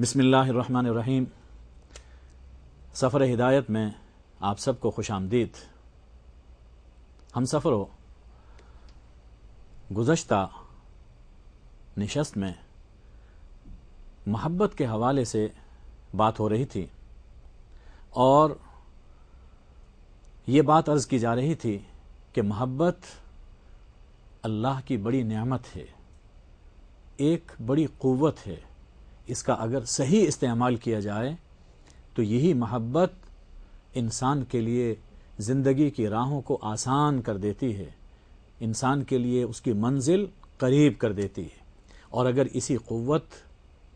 بسم اللہ الرحمن الرحیم۔ سفر ہدایت میں آپ سب کو خوش آمدید۔ ہم سفروں گزشتہ نشست میں محبت کے حوالے سے بات ہو رہی تھی اور یہ بات عرض کی جا رہی تھی کہ محبت اللہ کی بڑی نعمت ہے، ایک بڑی قوت ہے۔ اس کا اگر صحیح استعمال کیا جائے تو یہی محبت انسان کے لیے زندگی کی راہوں کو آسان کر دیتی ہے، انسان کے لیے اس کی منزل قریب کر دیتی ہے، اور اگر اسی قوت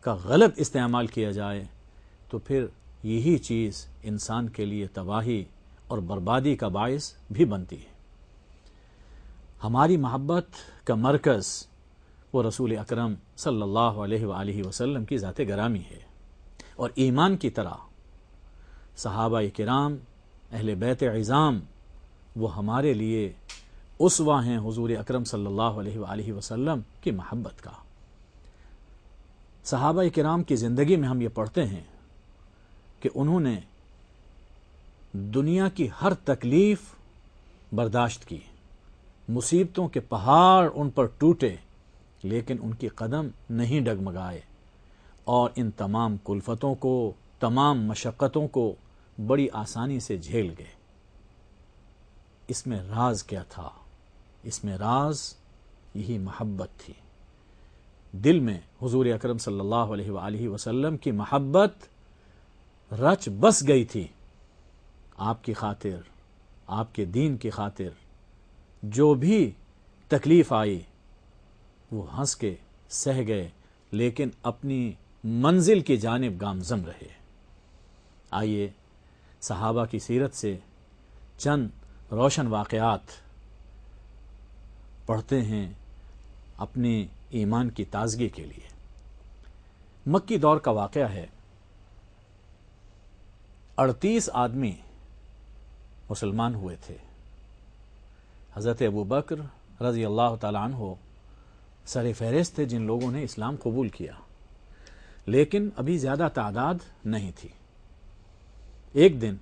کا غلط استعمال کیا جائے تو پھر یہی چیز انسان کے لیے تباہی اور بربادی کا باعث بھی بنتی ہے۔ ہماری محبت کا مرکز وہ رسول اکرم صلی اللہ علیہ وآلہ وسلم کی ذات گرامی ہے، اور ایمان کی طرح صحابہ کرام، اہل بیت عظام، وہ ہمارے لیے اسوہ ہیں حضور اکرم صلی اللہ علیہ وآلہ وسلم کی محبت کا۔ صحابہ کرام کی زندگی میں ہم یہ پڑھتے ہیں کہ انہوں نے دنیا کی ہر تکلیف برداشت کی، مصیبتوں کے پہاڑ ان پر ٹوٹے، لیکن ان کی قدم نہیں ڈگمگائے، اور ان تمام کلفتوں کو، تمام مشقتوں کو بڑی آسانی سے جھیل گئے۔ اس میں راز کیا تھا؟ اس میں راز یہی محبت تھی۔ دل میں حضور اکرم صلی اللہ علیہ وآلہ وسلم کی محبت رچ بس گئی تھی۔ آپ کی خاطر، آپ کے دین کی خاطر جو بھی تکلیف آئی وہ ہنس کے سہ گئے، لیکن اپنی منزل کی جانب گامزن رہے۔ آئیے صحابہ کی سیرت سے چند روشن واقعات پڑھتے ہیں اپنے ایمان کی تازگی کے لیے۔ مکی دور کا واقعہ ہے۔ 38 آدمی مسلمان ہوئے تھے۔ حضرت ابوبکر رضی اللہ تعالیٰ عنہ سر فہرست تھے جن لوگوں نے اسلام قبول کیا، لیکن ابھی زیادہ تعداد نہیں تھی۔ ایک دن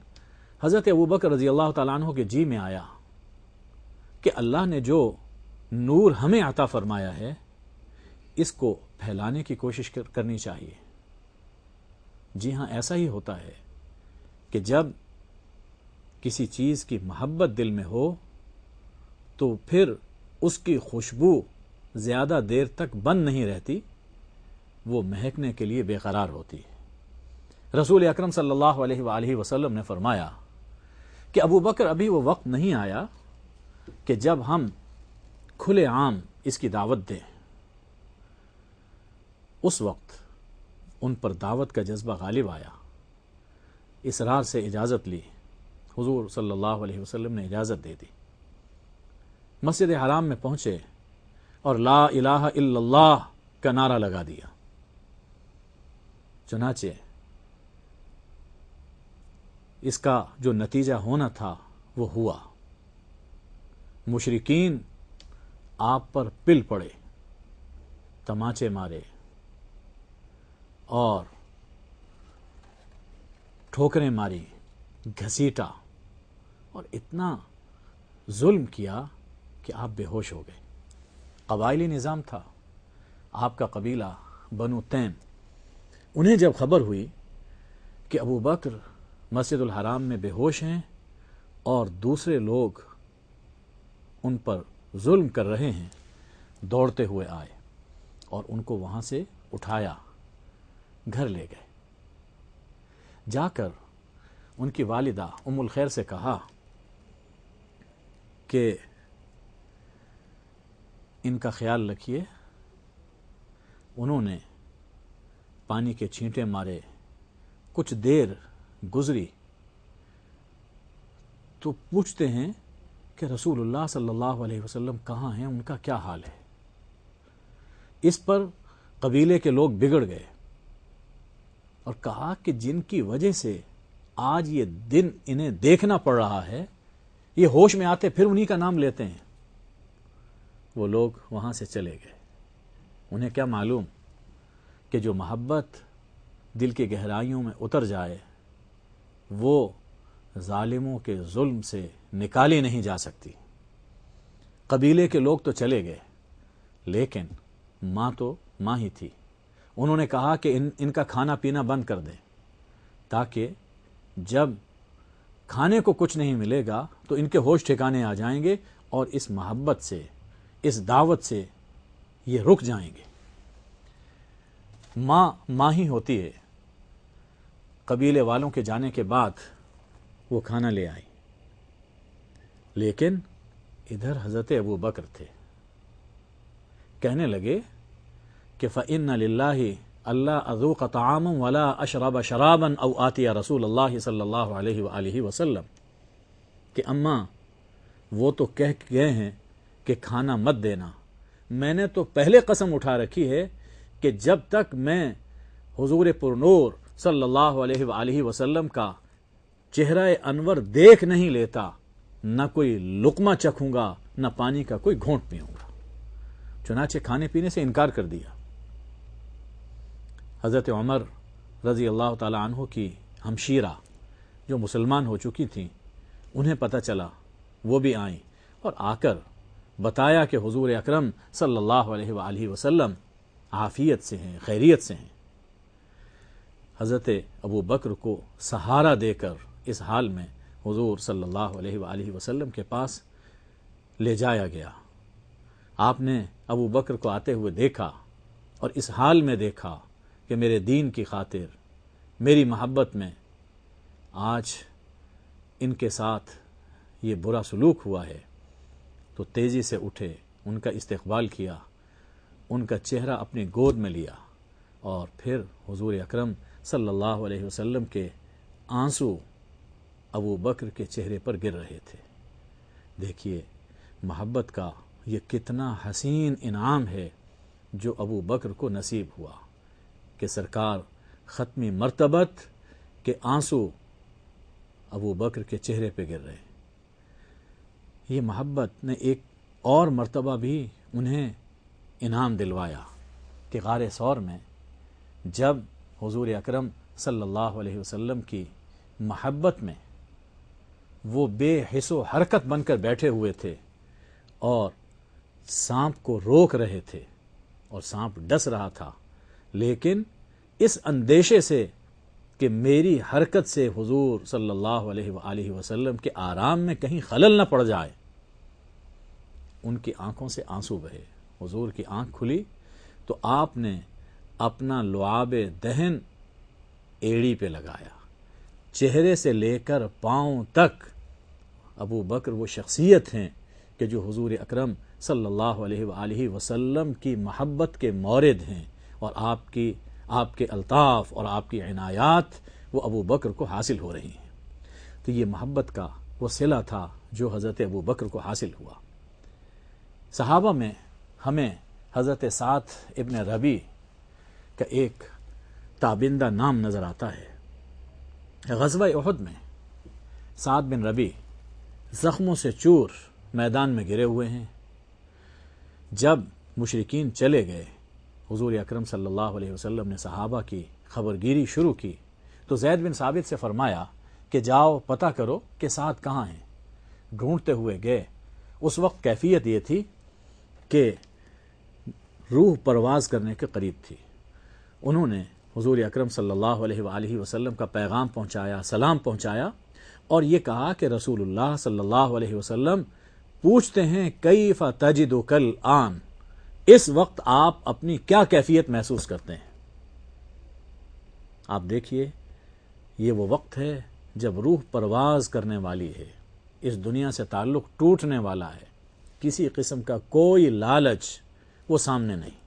حضرت ابوبکر رضی اللہ تعالیٰ عنہ کے جی میں آیا کہ اللہ نے جو نور ہمیں عطا فرمایا ہے اس کو پھیلانے کی کوشش کرنی چاہیے۔ جی ہاں، ایسا ہی ہوتا ہے کہ جب کسی چیز کی محبت دل میں ہو تو پھر اس کی خوشبو زیادہ دیر تک بند نہیں رہتی، وہ مہکنے کے لیے بے قرار ہوتی ہے۔ رسول اکرم صلی اللہ علیہ وآلہ وسلم نے فرمایا کہ ابوبکر ابھی وہ وقت نہیں آیا کہ جب ہم کھلے عام اس کی دعوت دیں۔ اس وقت ان پر دعوت کا جذبہ غالب آیا، اصرار سے اجازت لی۔ حضور صلی اللہ علیہ وسلم نے اجازت دے دی، مسجد حرام میں پہنچے اور لا الہ الا اللہ کا نعرہ لگا دیا۔ چنانچہ اس کا جو نتیجہ ہونا تھا وہ ہوا۔ مشرکین آپ پر پل پڑے، تماچے مارے اور ٹھوکریں ماری، گھسیٹا اور اتنا ظلم کیا کہ آپ بے ہوش ہو گئے۔ قبائلی نظام تھا۔ آپ کا قبیلہ بنو تیم، انہیں جب خبر ہوئی کہ ابوبکر مسجد الحرام میں بے ہوش ہیں اور دوسرے لوگ ان پر ظلم کر رہے ہیں، دوڑتے ہوئے آئے اور ان کو وہاں سے اٹھایا، گھر لے گئے۔ جا کر ان کی والدہ ام الخیر سے کہا کہ ان کا خیال رکھیے۔ انہوں نے پانی کے چھینٹے مارے۔ کچھ دیر گزری تو پوچھتے ہیں کہ رسول اللہ صلی اللہ علیہ وسلم کہاں ہیں، ان کا کیا حال ہے؟ اس پر قبیلے کے لوگ بگڑ گئے اور کہا کہ جن کی وجہ سے آج یہ دن انہیں دیکھنا پڑ رہا ہے، یہ ہوش میں آتے پھر انہی کا نام لیتے ہیں۔ وہ لوگ وہاں سے چلے گئے۔ انہیں کیا معلوم کہ جو محبت دل کی گہرائیوں میں اتر جائے وہ ظالموں کے ظلم سے نکالی نہیں جا سکتی۔ قبیلے کے لوگ تو چلے گئے، لیکن ماں تو ماں ہی تھی۔ انہوں نے کہا کہ ان کا کھانا پینا بند کر دیں، تاکہ جب کھانے کو کچھ نہیں ملے گا تو ان کے ہوش ٹھکانے آ جائیں گے اور اس محبت سے، اس دعوت سے یہ رک جائیں گے۔ ماں ہی ہوتی ہے۔ قبیلے والوں کے جانے کے بعد وہ کھانا لے آئی، لیکن ادھر حضرت ابو بکر تھے۔ کہنے لگے کہ فَإِنَّ لِلَّهِ اللہ اذوق طعاما ولا اشرب شرابا او آتی رسول اللہ صلی اللہ علیہ وآلہ وسلم، کہ اماں وہ تو کہہ گئے ہیں کہ کھانا مت دینا، میں نے تو پہلے قسم اٹھا رکھی ہے کہ جب تک میں حضور پرنور صلی اللہ علیہ وآلہ وسلم کا چہرہ انور دیکھ نہیں لیتا، نہ کوئی لقمہ چکھوں گا، نہ پانی کا کوئی گھونٹ پیوں گا۔ چنانچہ کھانے پینے سے انکار کر دیا۔ حضرت عمر رضی اللہ تعالی عنہ کی ہمشیرہ جو مسلمان ہو چکی تھیں، انہیں پتہ چلا، وہ بھی آئیں اور آ کر بتایا کہ حضور اکرم صلی اللہ علیہ وآلہ وسلم عافیت سے ہیں، خیریت سے ہیں۔ حضرت ابو بکر کو سہارا دے کر اس حال میں حضور صلی اللہ علیہ وآلہ وسلم کے پاس لے جایا گیا۔ آپ نے ابو بکر کو آتے ہوئے دیکھا اور اس حال میں دیکھا کہ میرے دین کی خاطر، میری محبت میں آج ان کے ساتھ یہ برا سلوک ہوا ہے، تو تیزی سے اٹھے، ان کا استقبال کیا، ان کا چہرہ اپنی گود میں لیا، اور پھر حضور اکرم صلی اللہ علیہ وسلم کے آنسو ابو بکر کے چہرے پر گر رہے تھے۔ دیکھیے محبت کا یہ کتنا حسین انعام ہے جو ابو بکر کو نصیب ہوا کہ سرکار ختمی مرتبت کے آنسو ابو بکر کے چہرے پہ گر رہے۔ یہ محبت نے ایک اور مرتبہ بھی انہیں انعام دلوایا کہ غار ثور میں جب حضور اکرم صلی اللہ علیہ وسلم کی محبت میں وہ بے حس و حرکت بن کر بیٹھے ہوئے تھے اور سانپ کو روک رہے تھے اور سانپ ڈس رہا تھا، لیکن اس اندیشے سے کہ میری حرکت سے حضور صلی اللہ علیہ وآلہ وسلم کے آرام میں کہیں خلل نہ پڑ جائے، ان کی آنکھوں سے آنسو بہے۔ حضور کی آنکھ کھلی تو آپ نے اپنا لعاب دہن ایڑی پہ لگایا، چہرے سے لے کر پاؤں تک۔ ابو بکر وہ شخصیت ہیں کہ جو حضور اکرم صلی اللہ علیہ وآلہ وسلم کی محبت کے مورد ہیں، اور آپ کے الطاف اور آپ کی عنایات وہ ابو بکر کو حاصل ہو رہی ہیں۔ تو یہ محبت کا وہ صلہ تھا جو حضرت ابو بکر کو حاصل ہوا۔ صحابہ میں ہمیں حضرت سعد ابن ربی کا ایک تابندہ نام نظر آتا ہے۔ غزوہ احد میں سعد بن ربی زخموں سے چور میدان میں گرے ہوئے ہیں۔ جب مشرکین چلے گئے، حضور اکرم صلی اللہ علیہ وسلم نے صحابہ کی خبرگیری شروع کی تو زید بن ثابت سے فرمایا کہ جاؤ پتہ کرو کہ سعد کہاں ہیں۔ ڈھونڈتے ہوئے گئے۔ اس وقت کیفیت یہ تھی کہ روح پرواز کرنے کے قریب تھی۔ انہوں نے حضور اکرم صلی اللہ علیہ وآلہ وسلم کا پیغام پہنچایا، سلام پہنچایا، اور یہ کہا کہ رسول اللہ صلی اللہ علیہ وسلم پوچھتے ہیں کیف تجدک الآن، اس وقت آپ اپنی کیا کیفیت محسوس کرتے ہیں؟ آپ دیکھیے یہ وہ وقت ہے جب روح پرواز کرنے والی ہے، اس دنیا سے تعلق ٹوٹنے والا ہے، کسی قسم کا کوئی لالچ وہ سامنے نہیں۔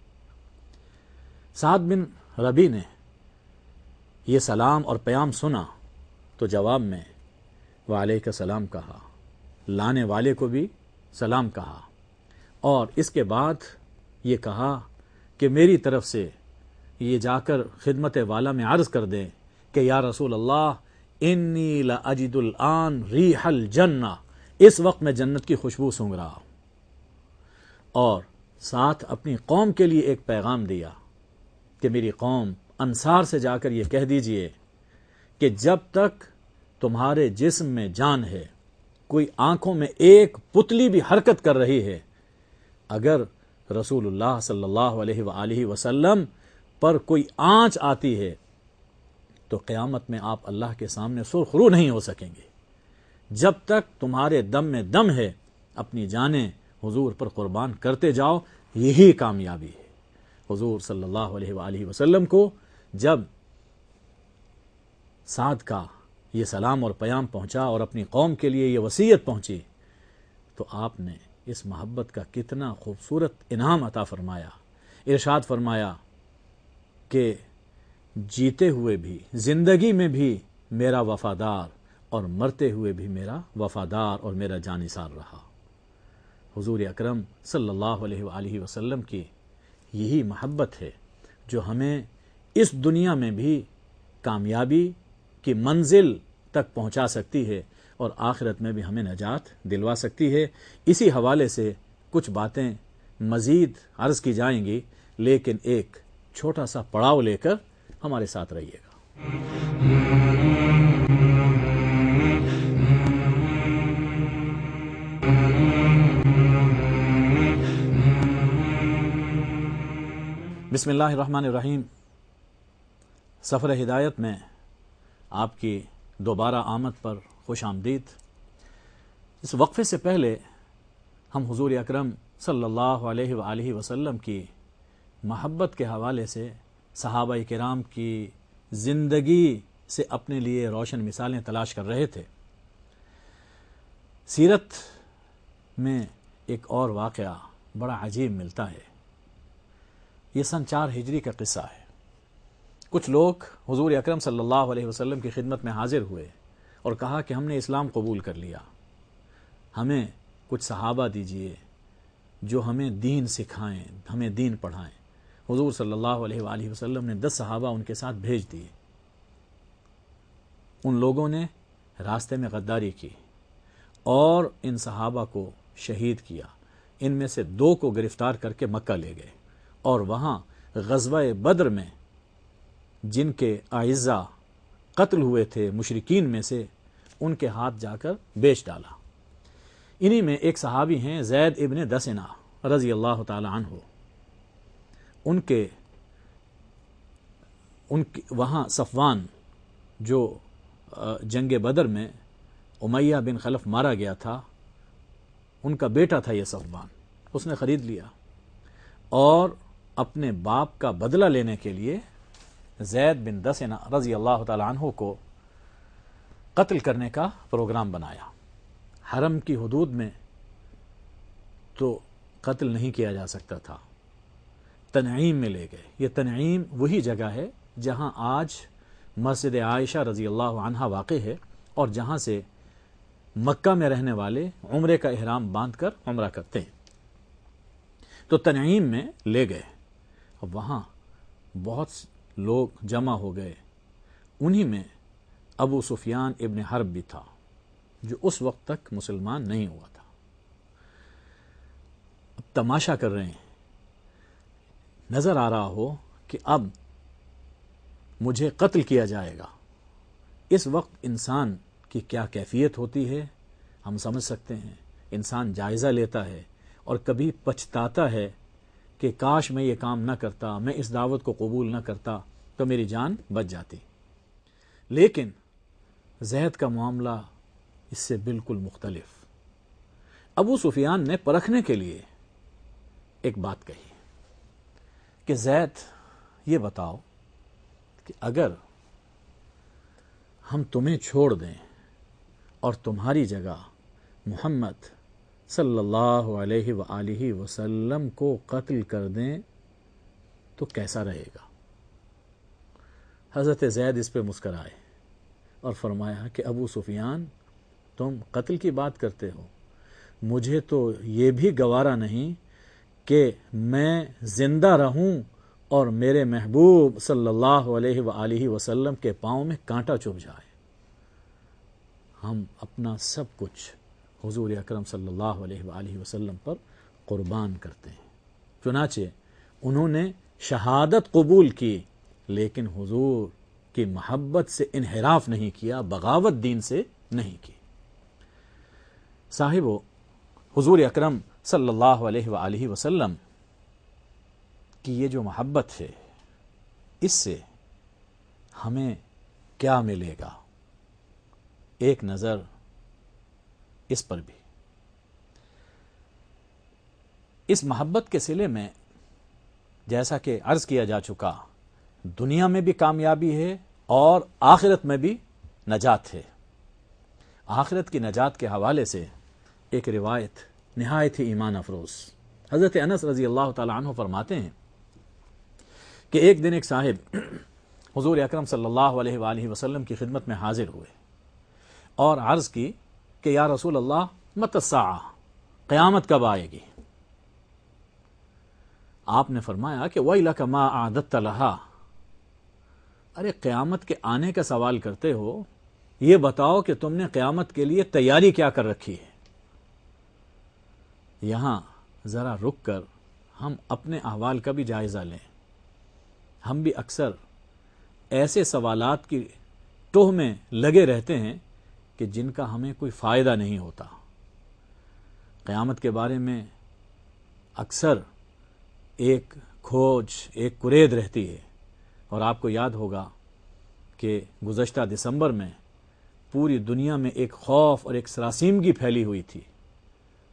سعد بن ربی نے یہ سلام اور پیام سنا تو جواب میں وعلیک السلام کہا، لانے والے کو بھی سلام کہا، اور اس کے بعد یہ کہا کہ میری طرف سے یہ جا کر خدمت والا میں عرض کر دیں کہ یا رسول اللہ انی لاجد الآن ریح الجنہ، اس وقت میں جنت کی خوشبو سونگھ رہا ہوں۔ اور ساتھ اپنی قوم کے لیے ایک پیغام دیا کہ میری قوم انصار سے جا کر یہ کہہ دیجئے کہ جب تک تمہارے جسم میں جان ہے، کوئی آنکھوں میں ایک پتلی بھی حرکت کر رہی ہے، اگر رسول اللہ صلی اللہ علیہ وآلہ وسلم پر کوئی آنچ آتی ہے تو قیامت میں آپ اللہ کے سامنے سرخرو نہیں ہو سکیں گے۔ جب تک تمہارے دم میں دم ہے، اپنی جانیں حضور پر قربان کرتے جاؤ، یہی کامیابی ہے۔ حضور صلی اللہ علیہ وآلہ وسلم کو جب سعد کا یہ سلام اور پیام پہنچا اور اپنی قوم کے لیے یہ وصیت پہنچی تو آپ نے اس محبت کا کتنا خوبصورت انعام عطا فرمایا۔ ارشاد فرمایا کہ جیتے ہوئے بھی، زندگی میں بھی میرا وفادار اور مرتے ہوئے بھی میرا وفادار اور میرا جانثار رہا۔ حضور اکرم صلی اللہ علیہ وآلہ وسلم کی یہی محبت ہے جو ہمیں اس دنیا میں بھی کامیابی کی منزل تک پہنچا سکتی ہے اور آخرت میں بھی ہمیں نجات دلوا سکتی ہے۔ اسی حوالے سے کچھ باتیں مزید عرض کی جائیں گی، لیکن ایک چھوٹا سا پڑاؤ لے کر ہمارے ساتھ رہیے گا۔ بسم اللہ الرحمن الرحیم۔ سفر ہدایت میں آپ کی دوبارہ آمد پر خوش آمدید۔ اس وقفے سے پہلے ہم حضور اکرم صلی اللہ علیہ وآلہ وسلم کی محبت کے حوالے سے صحابہ کرام کی زندگی سے اپنے لیے روشن مثالیں تلاش کر رہے تھے۔ سیرت میں ایک اور واقعہ بڑا عجیب ملتا ہے۔ یہ سن 4 ہجری کا قصہ ہے۔ کچھ لوگ حضور اکرم صلی اللہ علیہ وسلم کی خدمت میں حاضر ہوئے اور کہا کہ ہم نے اسلام قبول کر لیا، ہمیں کچھ صحابہ دیجئے جو ہمیں دین سکھائیں، ہمیں دین پڑھائیں۔ حضور صلی اللہ علیہ وآلہ وسلم نے 10 صحابہ ان کے ساتھ بھیج دیے۔ ان لوگوں نے راستے میں غداری کی اور ان صحابہ کو شہید کیا۔ ان میں سے 2 کو گرفتار کر کے مکہ لے گئے اور وہاں غزوہ بدر میں جن کے اعزاء قتل ہوئے تھے مشرکین میں سے، ان کے ہاتھ جا کر بیچ ڈالا۔ انہی میں ایک صحابی ہیں زید ابن دسنہ رضی اللہ تعالی عنہ۔ ان کے وہاں صفوان جو جنگ بدر میں امیہ بن خلف مارا گیا تھا، ان کا بیٹا تھا یہ صفوان، اس نے خرید لیا اور اپنے باپ کا بدلہ لینے کے لیے زید بن دسنہ رضی اللہ تعالی عنہ کو قتل کرنے کا پروگرام بنایا۔ حرم کی حدود میں تو قتل نہیں کیا جا سکتا تھا، تنعیم میں لے گئے۔ یہ تنعیم وہی جگہ ہے جہاں آج مسجد عائشہ رضی اللہ عنہا واقع ہے اور جہاں سے مکہ میں رہنے والے عمرے کا احرام باندھ کر عمرہ کرتے ہیں۔ تو تنعیم میں لے گئے، اب وہاں بہت لوگ جمع ہو گئے۔ انہی میں ابو سفیان ابن حرب بھی تھا جو اس وقت تک مسلمان نہیں ہوا تھا۔ اب تماشا کر رہے ہیں، نظر آ رہا ہو کہ اب مجھے قتل کیا جائے گا۔ اس وقت انسان کی کیا کیفیت ہوتی ہے ہم سمجھ سکتے ہیں۔ انسان جائزہ لیتا ہے اور کبھی پچھتاتا ہے کہ کاش میں یہ کام نہ کرتا، میں اس دعوت کو قبول نہ کرتا تو میری جان بچ جاتی۔ لیکن زید کا معاملہ اس سے بالکل مختلف۔ ابو سفیان نے پرکھنے کے لیے ایک بات کہی کہ زید یہ بتاؤ کہ اگر ہم تمہیں چھوڑ دیں اور تمہاری جگہ محمد صلی اللہ علیہ وآلہ وسلم کو قتل کر دیں تو کیسا رہے گا؟ حضرت زید اس پہ مسکرائے اور فرمایا کہ ابو سفیان تم قتل کی بات کرتے ہو، مجھے تو یہ بھی گوارا نہیں کہ میں زندہ رہوں اور میرے محبوب صلی اللہ علیہ وآلہ وسلم کے پاؤں میں کانٹا چبھ جائے۔ ہم اپنا سب کچھ حضور اکرم صلی اللہ علیہ وآلہ وسلم پر قربان کرتے ہیں۔ چنانچہ انہوں نے شہادت قبول کی، لیکن حضور کی محبت سے انحراف نہیں کیا، بغاوت دین سے نہیں کی۔ صاحبو، حضور اکرم صلی اللہ علیہ وآلہ وسلم کی یہ جو محبت ہے، اس سے ہمیں کیا ملے گا؟ ایک نظر اس پر بھی۔ اس محبت کے صلے میں جیسا کہ عرض کیا جا چکا، دنیا میں بھی کامیابی ہے اور آخرت میں بھی نجات ہے۔ آخرت کی نجات کے حوالے سے ایک روایت نہایت ہی ایمان افروز، حضرت انس رضی اللہ تعالی عنہ فرماتے ہیں کہ ایک دن ایک صاحب حضور اکرم صلی اللہ علیہ وآلہ وسلم کی خدمت میں حاضر ہوئے اور عرض کی کہ یا رسول اللہ متی الساعہ، قیامت کب آئے گی؟ آپ نے فرمایا کہ وَيْلَكَ مَا أَعْدَدتَّ لَهَا، ارے قیامت کے آنے کا سوال کرتے ہو، یہ بتاؤ کہ تم نے قیامت کے لیے تیاری کیا کر رکھی ہے۔ یہاں ذرا رک کر ہم اپنے احوال کا بھی جائزہ لیں۔ ہم بھی اکثر ایسے سوالات کی ٹوہ میں لگے رہتے ہیں کہ جن کا ہمیں کوئی فائدہ نہیں ہوتا۔ قیامت کے بارے میں اکثر ایک کھوج، ایک کرید رہتی ہے، اور آپ کو یاد ہوگا کہ گزشتہ دسمبر میں پوری دنیا میں ایک خوف اور ایک سراسیمگی پھیلی ہوئی تھی۔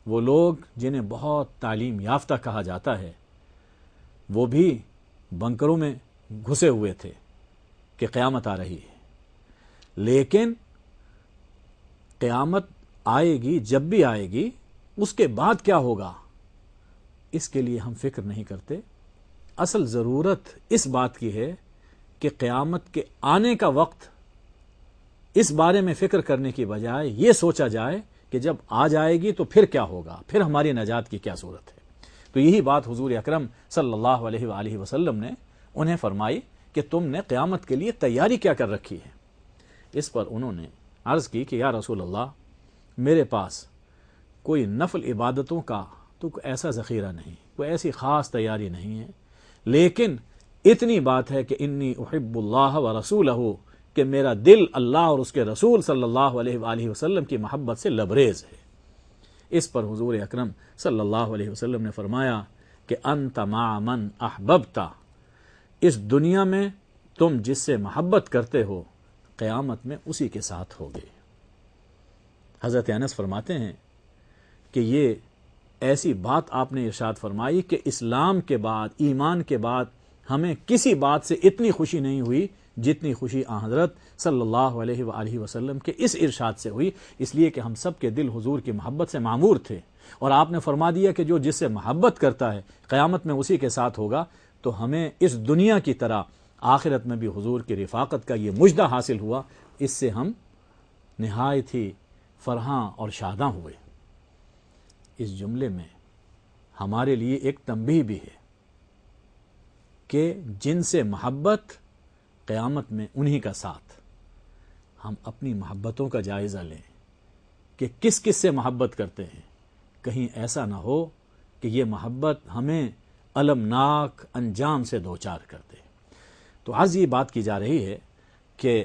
وہ لوگ جنہیں بہت تعلیم یافتہ کہا جاتا ہے، وہ بھی بنکروں میں گھسے ہوئے تھے کہ قیامت آ رہی ہے۔ لیکن قیامت آئے گی، جب بھی آئے گی، اس کے بعد کیا ہوگا، اس کے لیے ہم فکر نہیں کرتے۔ اصل ضرورت اس بات کی ہے کہ قیامت کے آنے کا وقت اس بارے میں فکر کرنے کی بجائے یہ سوچا جائے کہ جب آ جائے گی تو پھر کیا ہوگا، پھر ہماری نجات کی کیا صورت ہے۔ تو یہی بات حضور اکرم صلی اللہ علیہ وآلہ وسلم نے انہیں فرمائی کہ تم نے قیامت کے لیے تیاری کیا کر رکھی ہے۔ اس پر انہوں نے عرض کی کہ یا رسول اللہ، میرے پاس کوئی نفل عبادتوں کا تو کوئی ایسا ذخیرہ نہیں، کوئی ایسی خاص تیاری نہیں ہے، لیکن اتنی بات ہے کہ انی احب اللہ و رسولہ، کہ میرا دل اللہ اور اس کے رسول صلی اللہ علیہ وآلہ وسلم کی محبت سے لبریز ہے۔ اس پر حضور اکرم صلی اللہ علیہ وسلم نے فرمایا کہ انت مع من احببت، اس دنیا میں تم جس سے محبت کرتے ہو، قیامت میں اسی کے ساتھ ہوگے۔ حضرت انس فرماتے ہیں کہ یہ ایسی بات آپ نے ارشاد فرمائی کہ اسلام کے بعد، ایمان کے بعد ہمیں کسی بات سے اتنی خوشی نہیں ہوئی جتنی خوشی حضرت صلی اللہ علیہ وآلہ وسلم کے اس ارشاد سے ہوئی، اس لیے کہ ہم سب کے دل حضور کی محبت سے معمور تھے، اور آپ نے فرما دیا کہ جو جس سے محبت کرتا ہے قیامت میں اسی کے ساتھ ہوگا۔ تو ہمیں اس دنیا کی طرح آخرت میں بھی حضور کی رفاقت کا یہ مجدہ حاصل ہوا، اس سے ہم نہایت ہی فرحاں اور شاداں ہوئے۔ اس جملے میں ہمارے لیے ایک تنبیہ بھی ہے کہ جن سے محبت، قیامت میں انہی کا ساتھ۔ ہم اپنی محبتوں کا جائزہ لیں کہ کس کس سے محبت کرتے ہیں، کہیں ایسا نہ ہو کہ یہ محبت ہمیں المناک انجام سے دوچار کر دے۔ تو آج یہ بات کی جا رہی ہے کہ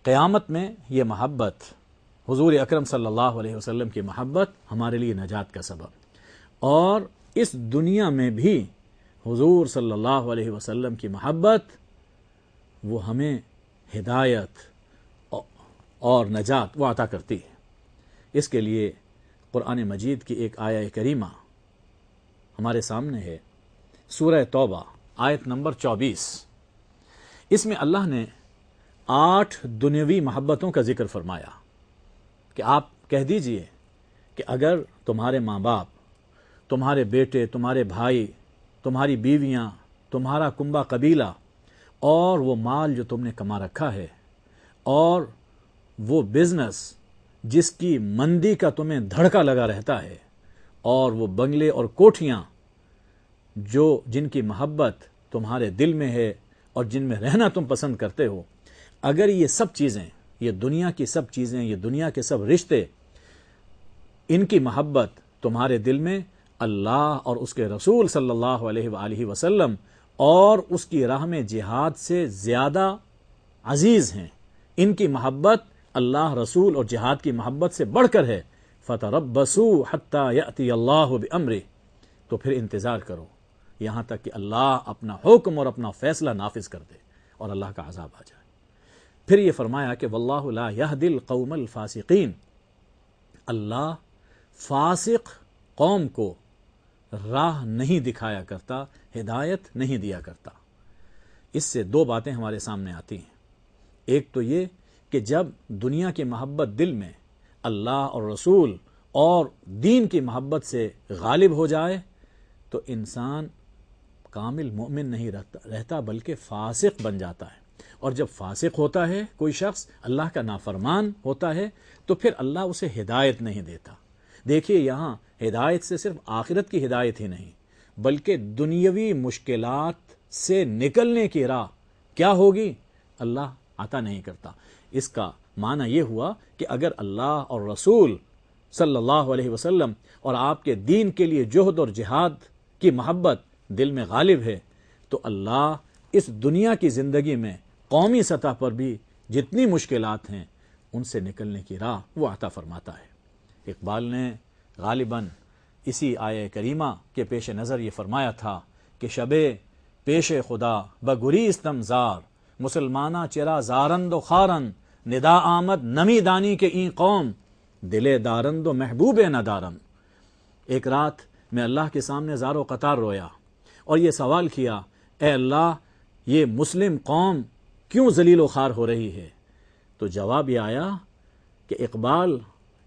قیامت میں یہ محبت، حضور اکرم صلی اللہ علیہ وسلم کی محبت ہمارے لیے نجات کا سبب، اور اس دنیا میں بھی حضور صلی اللہ علیہ وسلم کی محبت وہ ہمیں ہدایت اور نجات وہ عطا کرتی ہے۔ اس کے لیے قرآن مجید کی ایک آیہ کریمہ ہمارے سامنے ہے، سورہ توبہ آیت نمبر 24۔ اس میں اللہ نے 8 دنیاوی محبتوں کا ذکر فرمایا کہ آپ کہہ دیجئے کہ اگر تمہارے ماں باپ، تمہارے بیٹے، تمہارے بھائی، تمہاری بیویاں، تمہارا کنبہ قبیلہ، اور وہ مال جو تم نے کما رکھا ہے، اور وہ بزنس جس کی مندی کا تمہیں دھڑکا لگا رہتا ہے، اور وہ بنگلے اور کوٹھیاں جن کی محبت تمہارے دل میں ہے اور جن میں رہنا تم پسند کرتے ہو، اگر یہ سب چیزیں، یہ دنیا کی سب چیزیں، یہ دنیا کے سب رشتے، ان کی محبت تمہارے دل میں اللہ اور اس کے رسول صلی اللہ علیہ وآلہ وسلم اور اس کی راہ میں جہاد سے زیادہ عزیز ہیں، ان کی محبت اللہ، رسول اور جہاد کی محبت سے بڑھ کر ہے، فَتَرَبَّصُوا حَتَّى يَأْتِيَ اللَّهُ بِأَمْرِهِ، تو پھر انتظار کرو یہاں تک کہ اللہ اپنا حکم اور اپنا فیصلہ نافذ کر دے اور اللہ کا عذاب آ جائے۔ پھر یہ فرمایا کہ وَاللَّهُ لَا يَهْدِي الْقَوْمَ الْفَاسِقِينَ، اللہ فاسق قوم کو راہ نہیں دکھایا کرتا، ہدایت نہیں دیا کرتا۔ اس سے دو باتیں ہمارے سامنے آتی ہیں۔ ایک تو یہ کہ جب دنیا کی محبت دل میں اللہ اور رسول اور دین کی محبت سے غالب ہو جائے تو انسان کامل مومن نہیں رہتا بلکہ فاسق بن جاتا ہے، اور جب فاسق ہوتا ہے کوئی شخص، اللہ کا نافرمان ہوتا ہے، تو پھر اللہ اسے ہدایت نہیں دیتا۔ دیکھیے یہاں ہدایت سے صرف آخرت کی ہدایت ہی نہیں بلکہ دنیاوی مشکلات سے نکلنے کی راہ کیا ہوگی اللہ عطا نہیں کرتا۔ اس کا معنی یہ ہوا کہ اگر اللہ اور رسول صلی اللہ علیہ وسلم اور آپ کے دین کے لیے جہد اور جہاد کی محبت دل میں غالب ہے تو اللہ اس دنیا کی زندگی میں قومی سطح پر بھی جتنی مشکلات ہیں ان سے نکلنے کی راہ وہ عطا فرماتا ہے۔ اقبال نے غالباً اسی آیہ کریمہ کے پیش نظر یہ فرمایا تھا کہ شب پیش خدا بگریستم زار، مسلمانہ چرا زارند و خارن، ندا آمد نمی دانی کے این قوم، دل دارند و محبوب ندارن۔ ایک رات میں اللہ کے سامنے زار و قطار رویا اور یہ سوال کیا، اے اللہ یہ مسلم قوم کیوں ذلیل و خوار ہو رہی ہے؟ تو جواب یہ آیا کہ اقبال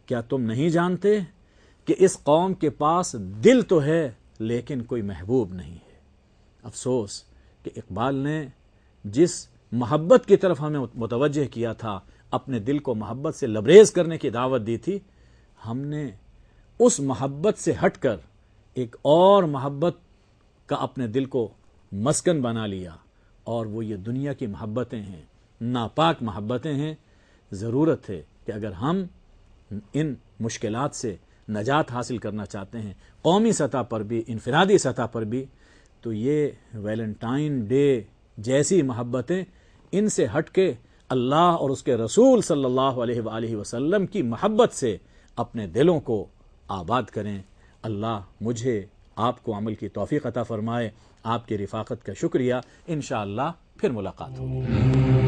کیا تم نہیں جانتے کہ اس قوم کے پاس دل تو ہے لیکن کوئی محبوب نہیں ہے۔ افسوس کہ اقبال نے جس محبت کی طرف ہمیں متوجہ کیا تھا، اپنے دل کو محبت سے لبریز کرنے کی دعوت دی تھی، ہم نے اس محبت سے ہٹ کر ایک اور محبت کا اپنے دل کو مسکن بنا لیا، اور وہ یہ دنیا کی محبتیں ہیں، ناپاک محبتیں ہیں۔ ضرورت ہے کہ اگر ہم ان مشکلات سے نجات حاصل کرنا چاہتے ہیں قومی سطح پر بھی، انفرادی سطح پر بھی، تو یہ ویلنٹائن ڈے جیسی محبتیں، ان سے ہٹ کے اللہ اور اس کے رسول صلی اللہ علیہ وآلہ وسلم کی محبت سے اپنے دلوں کو آباد کریں۔ اللہ مجھے آپ کو عمل کی توفیق عطا فرمائے۔ آپ کی رفاقت کا شکریہ۔ انشاءاللہ پھر ملاقات ہوگی۔